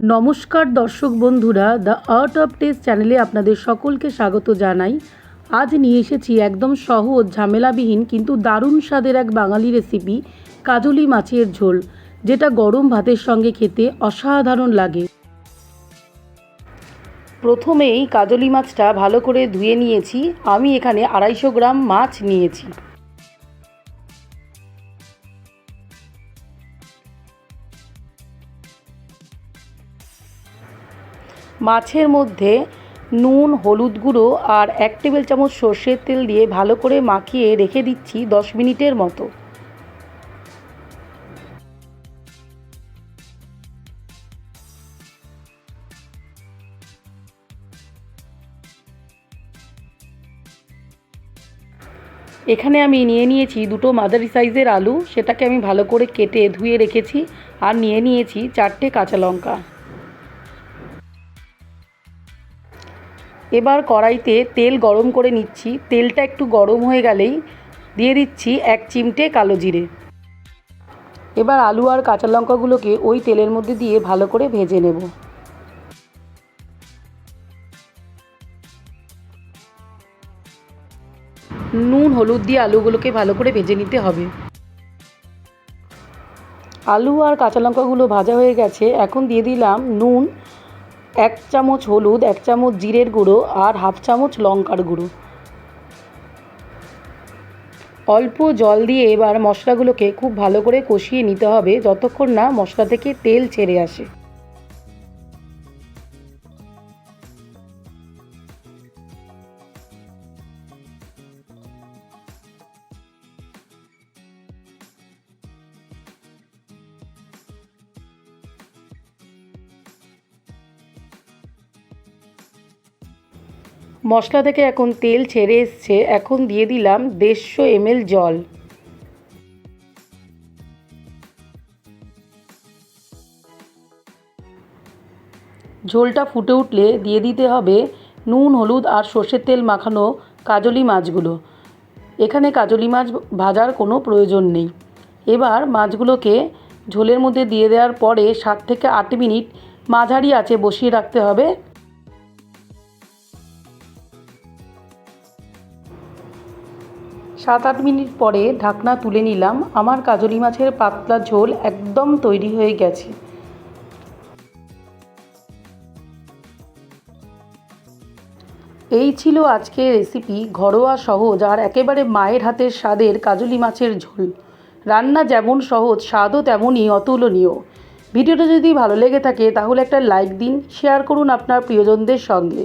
নমস্কার দর্শক বন্ধুরা, দ্য আর্ট অফ টেস্ট চ্যানেলে আপনাদের সকলকে স্বাগত জানাই। আজ নিয়ে এসেছি একদম সহজ ঝামেলাবিহীন কিন্তু দারুণ স্বাদের এক বাঙালি রেসিপি, কাজলি মাছের ঝোল, যেটা গরম ভাতের সঙ্গে খেতে অসাধারণ লাগে। প্রথমেই কাজলি মাছটা ভালো করে ধুয়ে নিয়েছি। আমি এখানে 250 গ্রাম মাছ নিয়েছি। মাছের মধ্যে নুন, হলুদ গুঁড়ো আর 1 টেবিল চামচ সর্ষের তেল দিয়ে ভালো করে মাখিয়ে রেখে দিচ্ছি 10 মিনিটের মতো। এখানে আমি নিয়ে নিয়েছি দুটো মাঝারি সাইজের আলু, সেটাকে আমি ভালো করে কেটে ধুয়ে রেখেছি। আর নিয়ে নিয়েছি 4টে কাঁচা লঙ্কা। এবার কড়াইতে তেল গরম করে নিচ্ছি। তেলটা একটু গরম হয়ে গেলেই দিয়ে দিচ্ছি 1 চিমটে কালো জিরে। এবার আলু আর কাঁচা লঙ্কাগুলোকে ওই তেলের মধ্যে দিয়ে ভালো করে ভেজে নেব। নুন হলুদ দিয়ে আলুগুলোকে ভালো করে ভেজে নিতে হবে। আলু আর কাঁচা লঙ্কাগুলো ভাজা হয়ে গেছে। এখন দিয়ে দিলাম নুন, 1 চামচ হলুদ, 1 চামচ জিরের গুঁড়ো আর 1/2 চামচ লঙ্কার গুঁড়ো। অল্প জল দিয়ে এবার মশলাগুলোকে খুব ভালো করে কষিয়ে নিতে হবে যতক্ষণ না মশলা থেকে তেল ছেড়ে আসে। মশলা থেকে এখন তেল ছেড়ে এসছে। এখন দিয়ে দিলাম 150 ml জল। ঝোলটা ফুটে উঠলে দিয়ে দিতে হবে নুন, হলুদ আর সর্ষের তেল মাখানো কাজলি মাছগুলো। এখানে কাজলি মাছ ভাজার কোনো প্রয়োজন নেই। এবার মাছগুলোকে ঝোলের মধ্যে দিয়ে দেওয়ার পরে 7 থেকে 8 মিনিট মাঝারি আঁচে বসিয়ে রাখতে হবে। 7-8 মিনিট পরে ঢাকনা তুলে নিলাম। আমার কাজলি মাছের পাতলা ঝোল একদম তৈরি হয়ে গেছে। এই ছিল আজকের রেসিপি, ঘরোয়া সহজ আর একেবারে মায়ের হাতের স্বাদের কাজলি মাছের ঝোল। রান্না যেমন সহজ, স্বাদও তেমনই অতুলনীয়। ভিডিওটা যদি ভালো লেগে থাকে তাহলে একটা লাইক দিন, শেয়ার করুন আপনার প্রিয়জনদের সঙ্গে।